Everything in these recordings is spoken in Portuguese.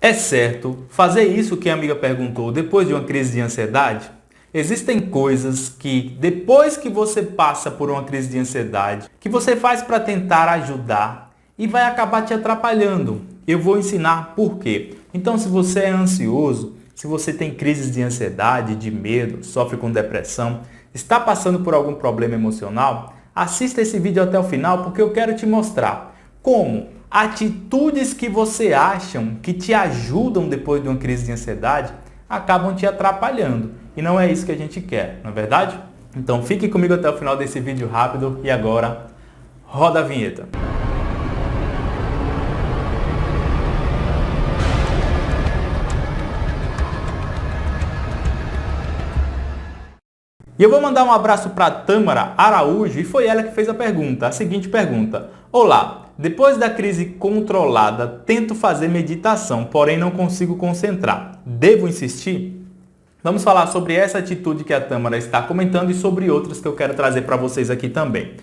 É certo fazer isso que a amiga perguntou depois de uma crise de ansiedade? Existem coisas que, depois que você passa por uma crise de ansiedade, que você faz para tentar ajudar e vai acabar te atrapalhando. Eu vou ensinar por quê. Então, se você é ansioso, se você tem crises de ansiedade, de medo, sofre com depressão, está passando por algum problema emocional, assista esse vídeo até o final porque eu quero te mostrar como atitudes que você acham que te ajudam depois de uma crise de ansiedade acabam te atrapalhando. E não é isso que a gente quer, não é verdade? Então fique comigo até o final desse vídeo rápido e agora roda a vinheta. E eu vou mandar um abraço para Tâmara Araújo e foi ela que fez a seguinte pergunta. Olá, depois da crise controlada, tento fazer meditação, porém não consigo concentrar. Devo insistir? Vamos falar sobre essa atitude que a Tâmara está comentando e sobre outras que eu quero trazer para vocês aqui também.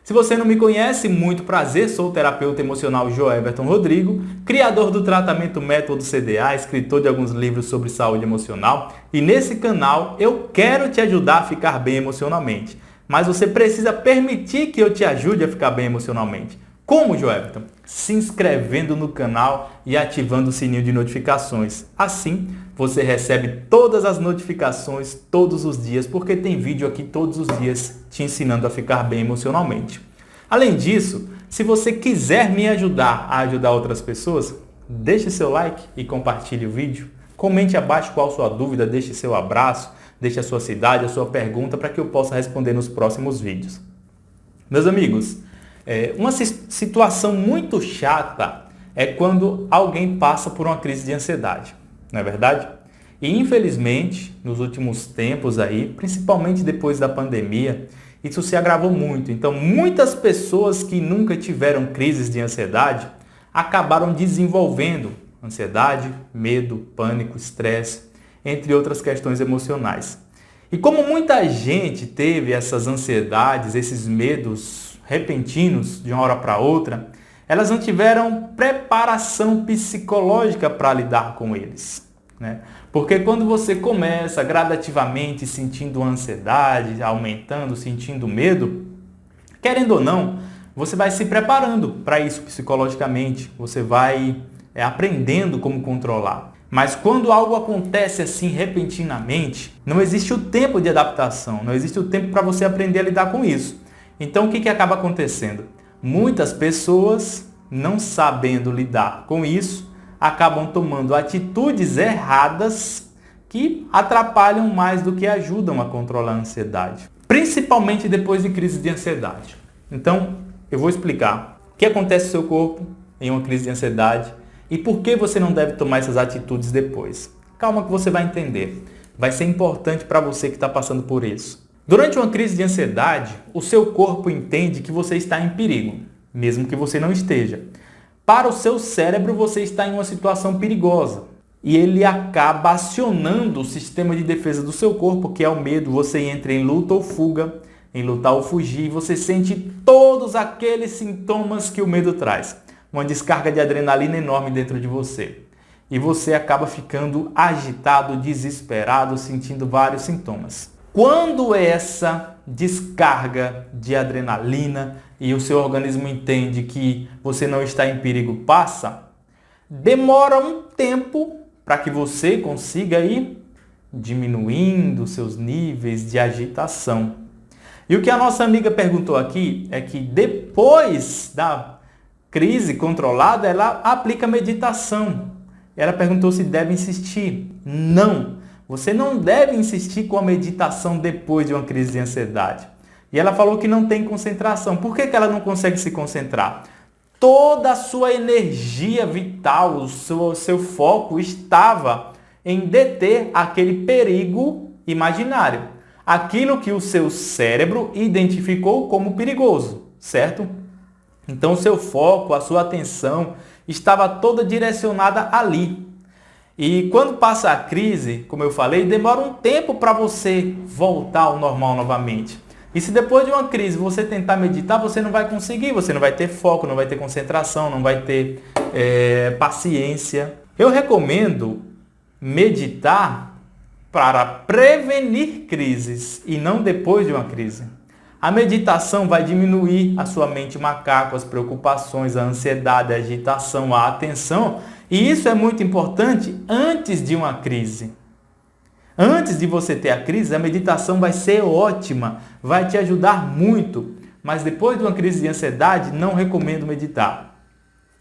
Se você não me conhece, muito prazer, sou o terapeuta emocional Joeverton Rodrigo, criador do tratamento Método CDA, escritor de alguns livros sobre saúde emocional, e nesse canal eu quero te ajudar a ficar bem emocionalmente. Mas você precisa permitir que eu te ajude a ficar bem emocionalmente. Como, Joeverton? Se inscrevendo no canal e ativando o sininho de notificações. Assim, você recebe todas as notificações todos os dias, porque tem vídeo aqui todos os dias te ensinando a ficar bem emocionalmente. Além disso, se você quiser me ajudar a ajudar outras pessoas, deixe seu like e compartilhe o vídeo. Comente abaixo qual sua dúvida, deixe seu abraço, deixe a sua cidade, a sua pergunta para que eu possa responder nos próximos vídeos. Meus amigos, uma situação muito chata é quando alguém passa por uma crise de ansiedade, não é verdade? E infelizmente, nos últimos tempos aí, principalmente depois da pandemia, isso se agravou muito. Então, muitas pessoas que nunca tiveram crises de ansiedade acabaram desenvolvendo ansiedade, medo, pânico, estresse, entre outras questões emocionais. E como muita gente teve essas ansiedades, esses medos repentinos de uma hora para outra, elas não tiveram preparação psicológica para lidar com eles, né? Porque quando você começa gradativamente sentindo ansiedade, aumentando, sentindo medo, querendo ou não, você vai se preparando para isso psicologicamente, você vai aprendendo como controlar. Mas quando algo acontece assim repentinamente, não existe o tempo de adaptação, não existe o tempo para você aprender a lidar com isso. Então, o que acaba acontecendo? Muitas pessoas, não sabendo lidar com isso, acabam tomando atitudes erradas que atrapalham mais do que ajudam a controlar a ansiedade. Principalmente depois de crise de ansiedade. Então, eu vou explicar o que acontece no seu corpo em uma crise de ansiedade e por que você não deve tomar essas atitudes depois. Calma que você vai entender. Vai ser importante para você que está passando por isso. Durante uma crise de ansiedade, o seu corpo entende que você está em perigo, mesmo que você não esteja. Para o seu cérebro, você está em uma situação perigosa e ele acaba acionando o sistema de defesa do seu corpo, que é o medo. Você entra em luta ou fuga, em lutar ou fugir, e você sente todos aqueles sintomas que o medo traz. Uma descarga de adrenalina enorme dentro de você. E você acaba ficando agitado, desesperado, sentindo vários sintomas. Quando essa descarga de adrenalina e o seu organismo entende que você não está em perigo passa, demora um tempo para que você consiga ir diminuindo seus níveis de agitação. E o que a nossa amiga perguntou aqui é que depois da crise controlada, ela aplica meditação. Ela perguntou se deve insistir. Não! Você não deve insistir com a meditação depois de uma crise de ansiedade. E ela falou que não tem concentração. Por que ela não consegue se concentrar? Toda a sua energia vital, o seu foco estava em deter aquele perigo imaginário. Aquilo que o seu cérebro identificou como perigoso, certo? Então o seu foco, a sua atenção estava toda direcionada ali. E quando passa a crise, como eu falei, demora um tempo para você voltar ao normal novamente. E se depois de uma crise você tentar meditar, você não vai conseguir, você não vai ter foco, não vai ter concentração, não vai ter paciência. Eu recomendo meditar para prevenir crises e não depois de uma crise. A meditação vai diminuir a sua mente macaco, as preocupações, a ansiedade, a agitação, a atenção. E isso é muito importante antes de uma crise. Antes de você ter a crise, a meditação vai ser ótima, vai te ajudar muito. Mas depois de uma crise de ansiedade, não recomendo meditar.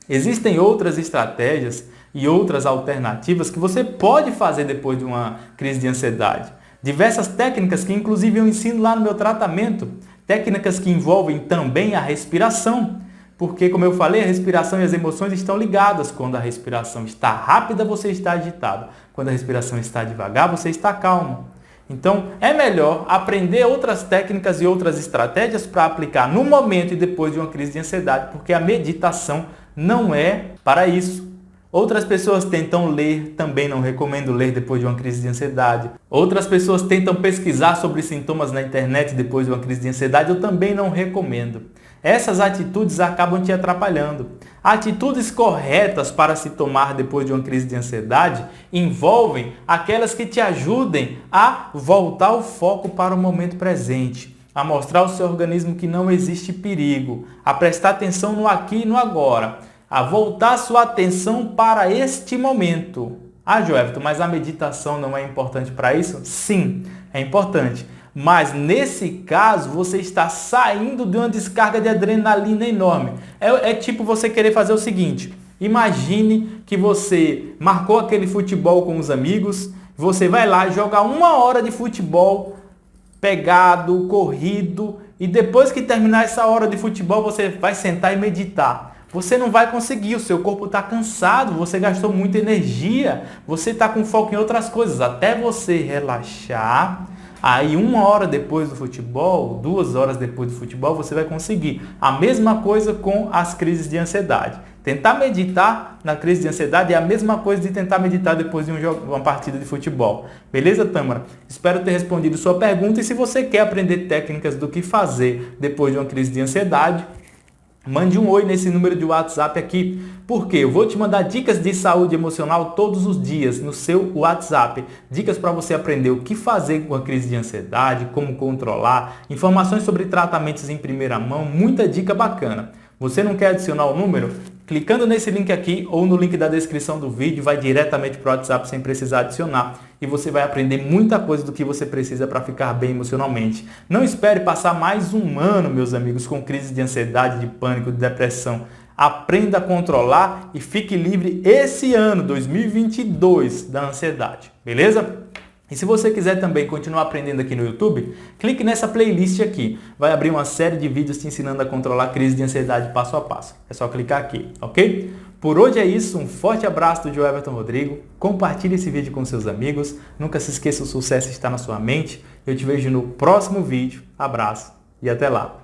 Existem outras estratégias e outras alternativas que você pode fazer depois de uma crise de ansiedade. Diversas técnicas que inclusive eu ensino lá no meu tratamento. Técnicas que envolvem também a respiração. Porque, como eu falei, a respiração e as emoções estão ligadas. Quando a respiração está rápida, você está agitado. Quando a respiração está devagar, você está calmo. Então, é melhor aprender outras técnicas e outras estratégias para aplicar no momento e depois de uma crise de ansiedade, porque a meditação não é para isso. Outras pessoas tentam ler, também não recomendo ler depois de uma crise de ansiedade. Outras pessoas tentam pesquisar sobre sintomas na internet depois de uma crise de ansiedade, eu também não recomendo. Essas atitudes acabam te atrapalhando. Atitudes corretas para se tomar depois de uma crise de ansiedade envolvem aquelas que te ajudem a voltar o foco para o momento presente, a mostrar ao seu organismo que não existe perigo, a prestar atenção no aqui e no agora, a voltar sua atenção para este momento. Ah, Joelton, mas a meditação não é importante para isso? Sim, é importante. Mas nesse caso, você está saindo de uma descarga de adrenalina enorme. É tipo você querer fazer o seguinte. Imagine que você marcou aquele futebol com os amigos. Você vai lá jogar 1 hora de futebol pegado, corrido. E depois que terminar essa hora de futebol, você vai sentar e meditar. Você não vai conseguir, o seu corpo está cansado, você gastou muita energia. Você está com foco em outras coisas. Até você relaxar. Aí 1 hora depois do futebol, 2 horas depois do futebol, você vai conseguir. A mesma coisa com as crises de ansiedade. Tentar meditar na crise de ansiedade é a mesma coisa de tentar meditar depois de uma partida de futebol. Beleza, Tâmara? Espero ter respondido sua pergunta e se você quer aprender técnicas do que fazer depois de uma crise de ansiedade, mande um oi nesse número de WhatsApp aqui, porque eu vou te mandar dicas de saúde emocional todos os dias no seu WhatsApp. Dicas para você aprender o que fazer com a crise de ansiedade, como controlar, informações sobre tratamentos em primeira mão, muita dica bacana. Você não quer adicionar o número? Clicando nesse link aqui ou no link da descrição do vídeo, vai diretamente para o WhatsApp sem precisar adicionar. E você vai aprender muita coisa do que você precisa para ficar bem emocionalmente. Não espere passar mais um ano, meus amigos, com crise de ansiedade, de pânico, de depressão. Aprenda a controlar e fique livre esse ano, 2022, da ansiedade. Beleza? E se você quiser também continuar aprendendo aqui no YouTube, clique nessa playlist aqui. Vai abrir uma série de vídeos te ensinando a controlar a crise de ansiedade passo a passo. É só clicar aqui, ok? Por hoje é isso, um forte abraço do Joelton Rodrigo. Compartilhe esse vídeo com seus amigos. Nunca se esqueça, o sucesso está na sua mente. Eu te vejo no próximo vídeo. Abraço e até lá.